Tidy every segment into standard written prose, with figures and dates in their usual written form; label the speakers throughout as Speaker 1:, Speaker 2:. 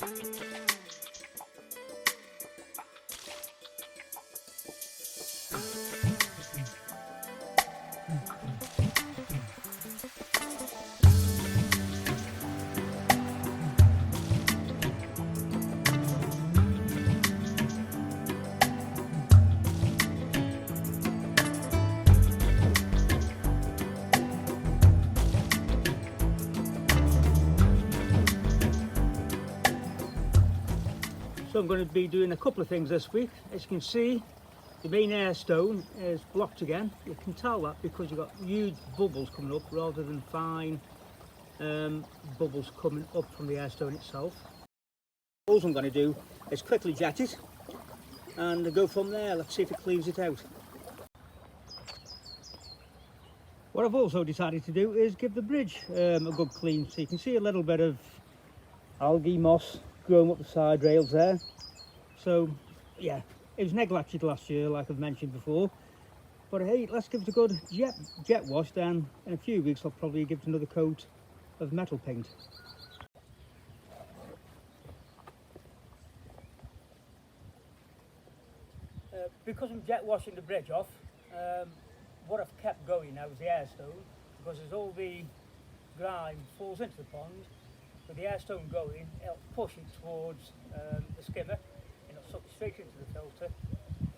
Speaker 1: So I'm going to be doing a couple of things this week. As you can see, the main air stone is blocked again. You can tell that because you've got huge bubbles coming up rather than fine bubbles coming up from the air stone itself. All I'm going to do is quickly jet it and go from there. Let's see if it cleans it out. What I've also decided to do is give the bridge a good clean, so you can see a little bit of algae moss growing up the side rails there. So yeah, it was neglected last year like I've mentioned before, but hey, let's give it a good jet wash. Then in a few weeks I'll probably give it another coat of metal paint. Because I'm jet washing the bridge off, what I've kept going now is the air stone, because as all the grime falls into the pond, with the air stone going, it'll push it towards the skimmer and it'll suck straight into the filter.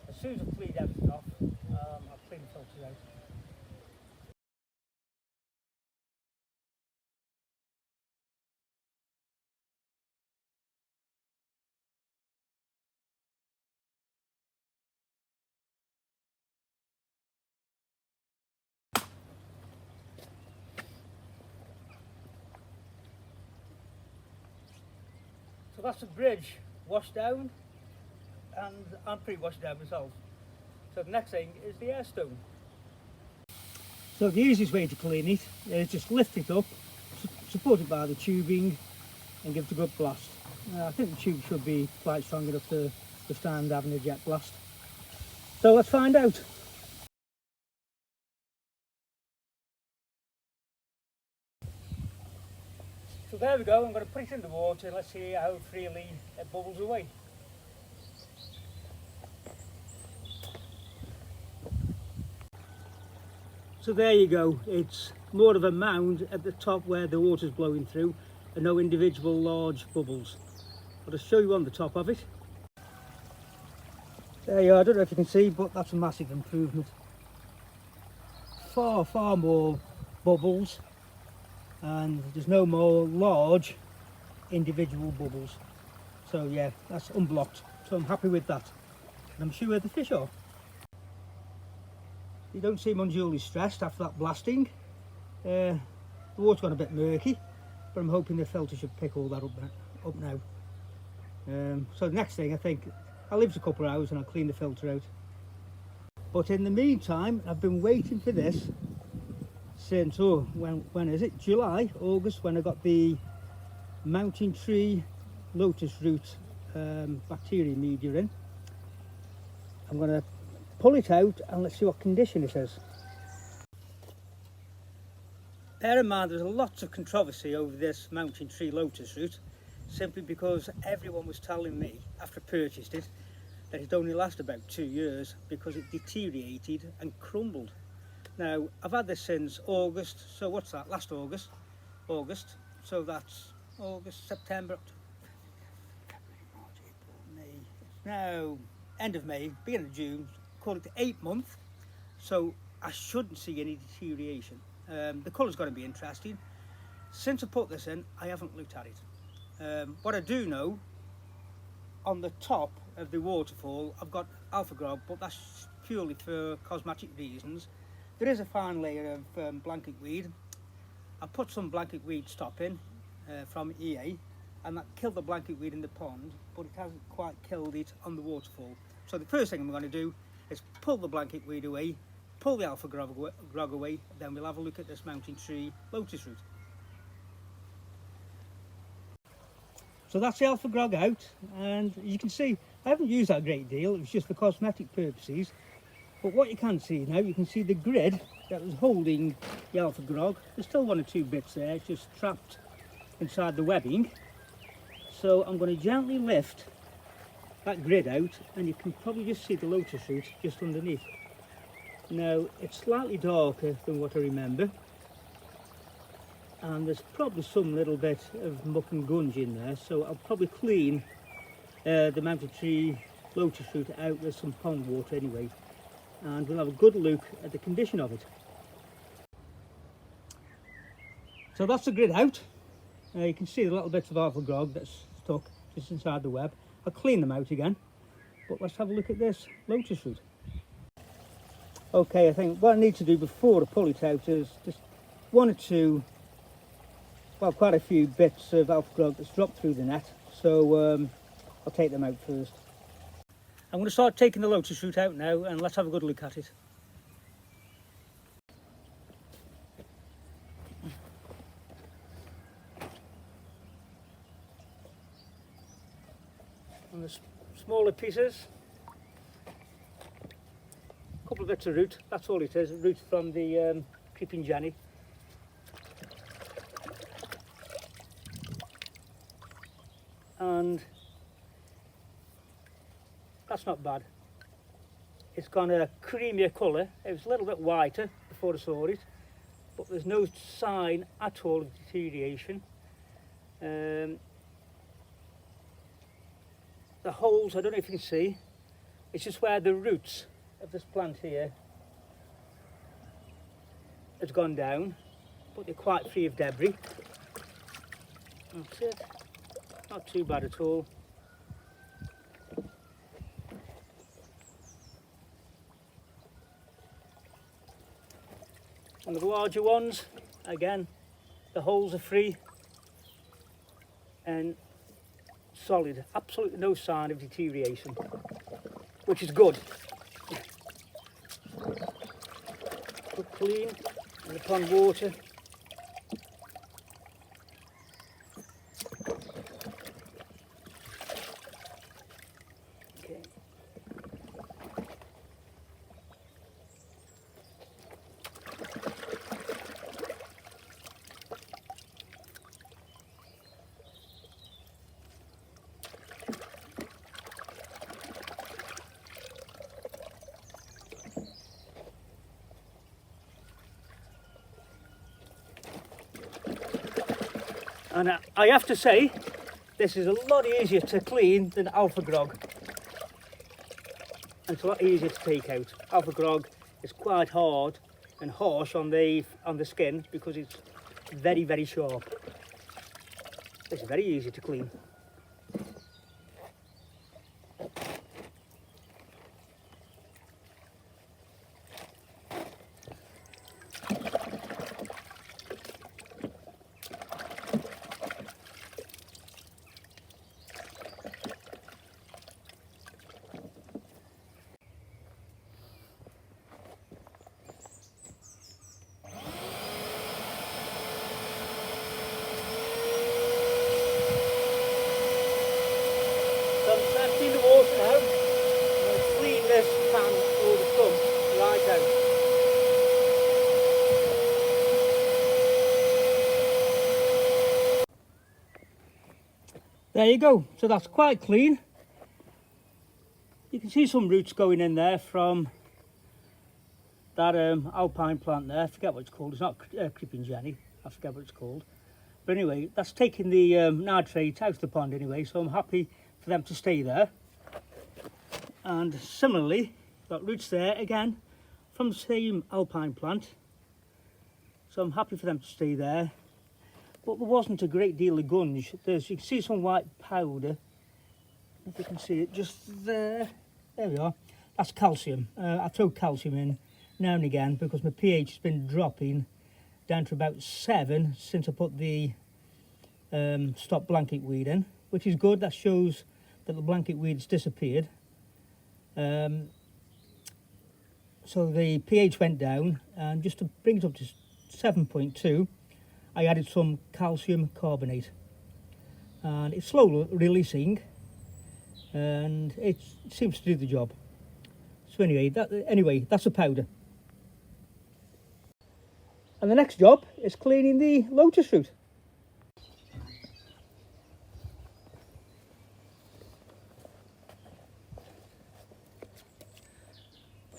Speaker 1: As soon as I've cleaned everything off, I'll clean the filters out. So that's the bridge washed down, and I'm pretty washed down myself. So the next thing is the air stone. So the easiest way to clean it is just lift it up, support it by the tubing and give it a good blast. I think the tube should be quite strong enough to stand having a jet blast. So let's find out. So there we go, I'm going to put it in the water. Let's see how freely it bubbles away. So there you go, it's more of a mound at the top where the water's blowing through and no individual large bubbles. I'll just show you on the top of it. There you are, I don't know if you can see, but that's a massive improvement. Far more bubbles, and there's no more large individual bubbles. So yeah, that's unblocked, so I'm happy with that, and I'm sure where the fish are. You don't seem unduly stressed after that blasting. The water's gone a bit murky, but I'm hoping the filter should pick all that up now. So the next thing, I think I'll leave it a couple of hours and I'll clean the filter out. But in the meantime, I've been waiting for this since, when is it? July, August, when I got the mountain tree lotus root bacteria media in. I'm going to pull it out and let's see what condition it is. Bear in mind there's lots of controversy over this mountain tree lotus root, simply because everyone was telling me after I purchased it that it only lasted about 2 years because it deteriorated and crumbled. Now I've had this since August, so what's that, last August, so that's August, September, February, March, April, May, it's now end of May, beginning of June, call it 8 months, so I shouldn't see any deterioration. The colour's going to be interesting. Since I put this in, I haven't looked at it. What I do know, on the top of the waterfall, I've got alpha grog, but that's purely for cosmetic reasons. There is a fine layer of blanket weed. I put some blanket weed stop in from EA, and that killed the blanket weed in the pond, but it hasn't quite killed it on the waterfall. So the first thing I'm going to do is pull the blanket weed away, pull the alpha grog away, then we'll have a look at this mountain tree lotus root. So that's the alpha grog out, and you can see I haven't used that a great deal, it was just for cosmetic purposes. But what you can see now, you can see the grid that was holding the alpha grog. There's still 1 or 2 bits there, it's just trapped inside the webbing. So I'm going to gently lift that grid out, and you can probably just see the Lotus root just underneath. Now it's slightly darker than what I remember, and there's probably some little bit of muck and gunge in there, so I'll probably clean the mountain tree Lotus root out with some pond water anyway, and we'll have a good look at the condition of it. So that's the grid out. You can see the little bits of alpha grog that's stuck just inside the web. I'll clean them out again, but let's have a look at this Lotus root. Okay, I think what I need to do before I pull it out is just one or two, well, quite a few bits of alpha grog that's dropped through the net, so I'll take them out first. I'm going to start taking the Lotus root out now, and let's have a good look at it. And the smaller pieces, a couple of bits of root, that's all it is, root from the creeping jenny. And that's not bad. It's got a creamier colour. It was a little bit whiter before I saw it, but there's no sign at all of deterioration. The holes, I don't know if you can see, it's just where the roots of this plant here has gone down, but they're quite free of debris. That's it. Not too bad at all. And the larger ones, again, the holes are free and solid, absolutely no sign of deterioration, which is good. Good clean in the pond water. Okay. And I have to say, this is a lot easier to clean than alpha grog. And it's a lot easier to take out. Alpha grog is quite hard and harsh on the skin because it's very, very sharp. It's very easy to clean. In the water now, I'm going to clean this pan or the stump right out. There you go, so that's quite clean. You can see some roots going in there from that alpine plant there. I forget what it's called, it's not creeping jenny, I forget what it's called. But anyway, that's taking the nitrate out of the pond anyway, so I'm happy for them to stay there. And similarly, got roots there again from the same alpine plant, so I'm happy for them to stay there. But there wasn't a great deal of gunge. You can see some white powder, if you can see it just there. There we are. That's calcium. I throw calcium in now and again because my pH has been dropping down to about 7 since I put the stop blanket weed in, which is good. That shows that the blanket weed's disappeared. So the pH went down, and just to bring it up to 7.2, I added some calcium carbonate, and it's slowly releasing, and it seems to do the job. So anyway, that's a powder. And the next job is cleaning the lotus root.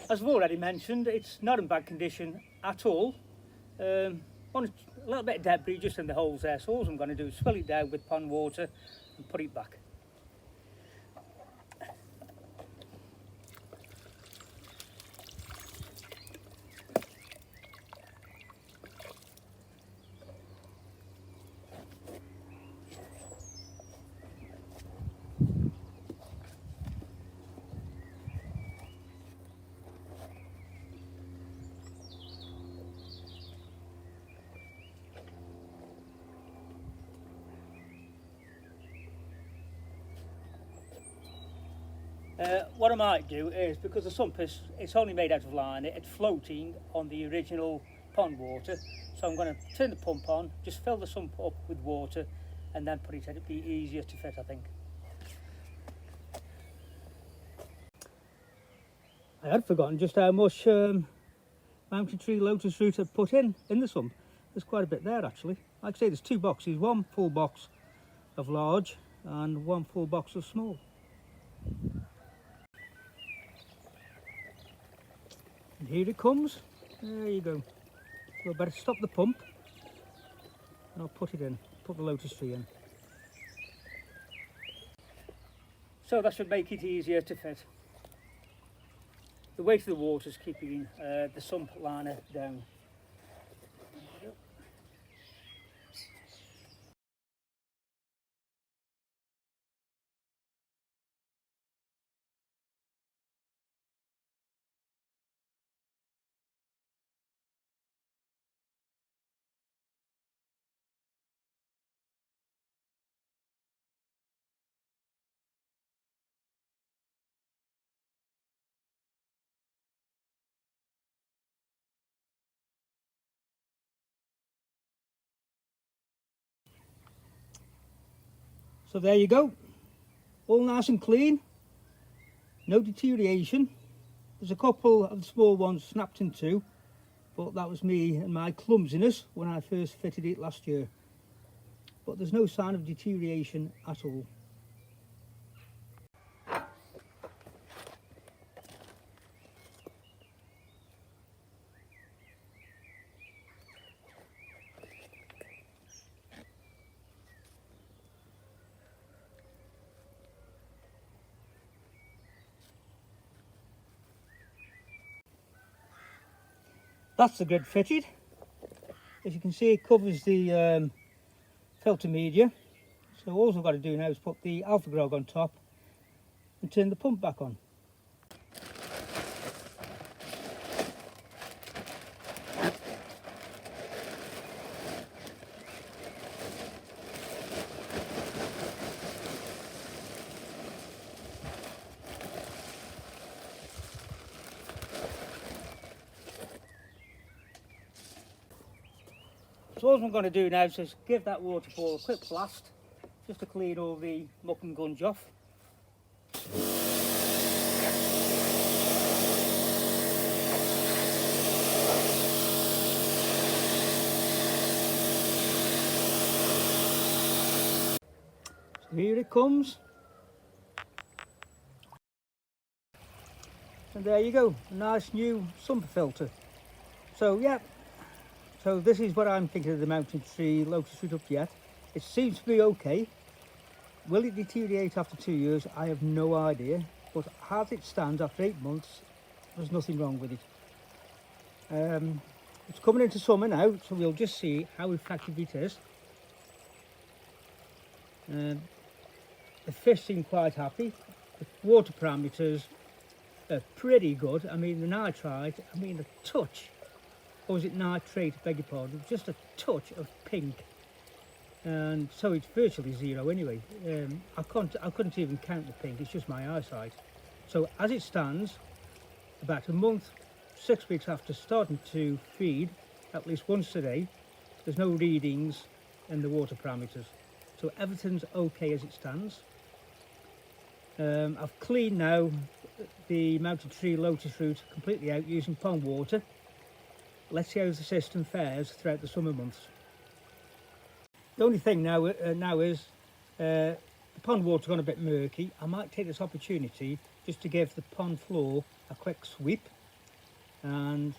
Speaker 1: As I've already mentioned, it's not in bad condition at all. Only a little bit of debris just in the holes there, so all I'm going to do is fill it down with pond water and put it back. What I might do is, because the sump is, it's only made out of liner, it's floating on the original pond water, so I'm going to turn the pump on, just fill the sump up with water and then put it in. It'd be easier to fit, I think. I had forgotten just how much mountain tree lotus root I've put in the sump. There's quite a bit there actually. Like I say, there's two boxes, one full box of large and one full box of small. And here it comes. There you go. So I better stop the pump and I'll put it in, put the lotus tree in. So that should make it easier to fit. The weight of the water is keeping the sump liner down. So there you go, all nice and clean, no deterioration. There's a couple of the small ones snapped in two, but that was me and my clumsiness when I first fitted it last year. But there's no sign of deterioration at all. That's the grid fitted. As you can see, it covers the filter media. So all I've got to do now is put the alpha grog on top and turn the pump back on. So all I'm going to do now is just give that waterfall a quick blast, just to clean all the muck and gunge off. So here it comes. And there you go, a nice new sump filter. So yeah. So this is what I'm thinking of the mountain tree lotus root up yet. It seems to be okay. Will it deteriorate after 2 years? I have no idea. But as it stands after 8 months, there's nothing wrong with it. It's coming into summer now, so we'll just see how effective it is. The fish seem quite happy. The water parameters are pretty good. I mean the nitrite, I mean the touch. Or was it nitrate, beg your pardon, just a touch of pink, and so it's virtually zero anyway. I couldn't even count the pink, it's just my eyesight. So as it stands, about a month, 6 weeks after starting to feed, at least once a day, there's no readings in the water parameters. So everything's okay as it stands. I've cleaned now the mountain tree lotus root completely out using pond water. Let's see how the system fares throughout the summer months. The only thing now is the pond water's gone a bit murky. I might take this opportunity just to give the pond floor a quick sweep and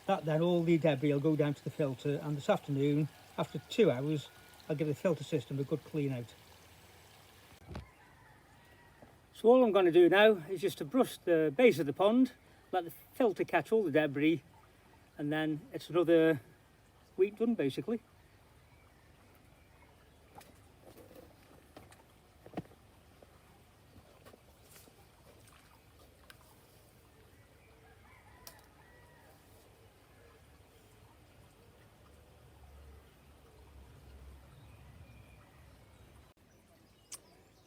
Speaker 1: that then all the debris will go down to the filter, and this afternoon, after 2 hours, I'll give the filter system a good clean out. So all I'm going to do now is just to brush the base of the pond, let the filter catch all the debris, and then it's another week done basically.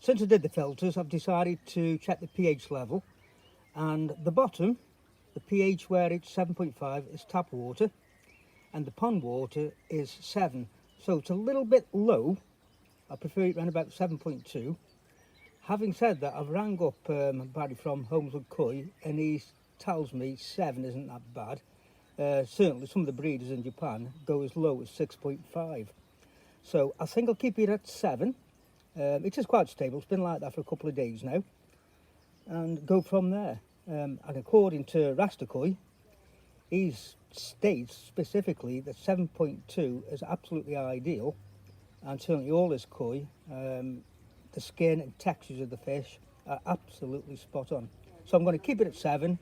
Speaker 1: Since I did the filters, I've decided to check the pH level, and the bottom, the pH where it's 7.5 is tap water, and the pond water is 7, so it's a little bit low. I prefer it around about 7.2. Having said that, I've rang up Barry from Holmeswood Koi, and he tells me 7 isn't that bad. Certainly some of the breeders in Japan go as low as 6.5, so I think I'll keep it at 7. It is quite stable, it's been like that for a couple of days now, and go from there. And according to Rasta Koi, he states specifically that 7.2 is absolutely ideal, and certainly all his koi, the skin and textures of the fish are absolutely spot on. So I'm going to keep it at 7,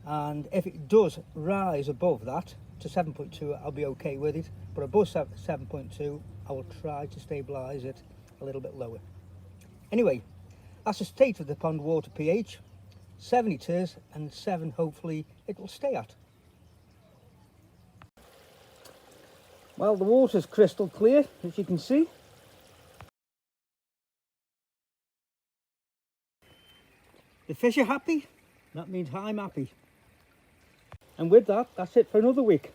Speaker 1: and if it does rise above that to 7.2, I'll be okay with it, but above 7.2 I will try to stabilise it a little bit lower. Anyway, that's the state of the pond water pH. 7 it is, and 7 hopefully it will stay at. Well, the water's crystal clear, as you can see. The fish are happy, that means I'm happy. And with that, that's it for another week.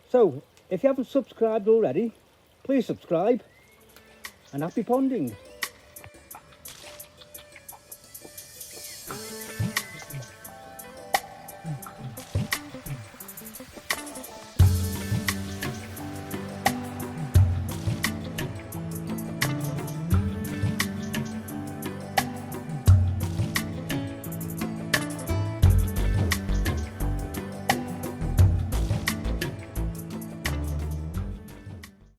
Speaker 1: So, if you haven't subscribed already, please subscribe, and happy ponding.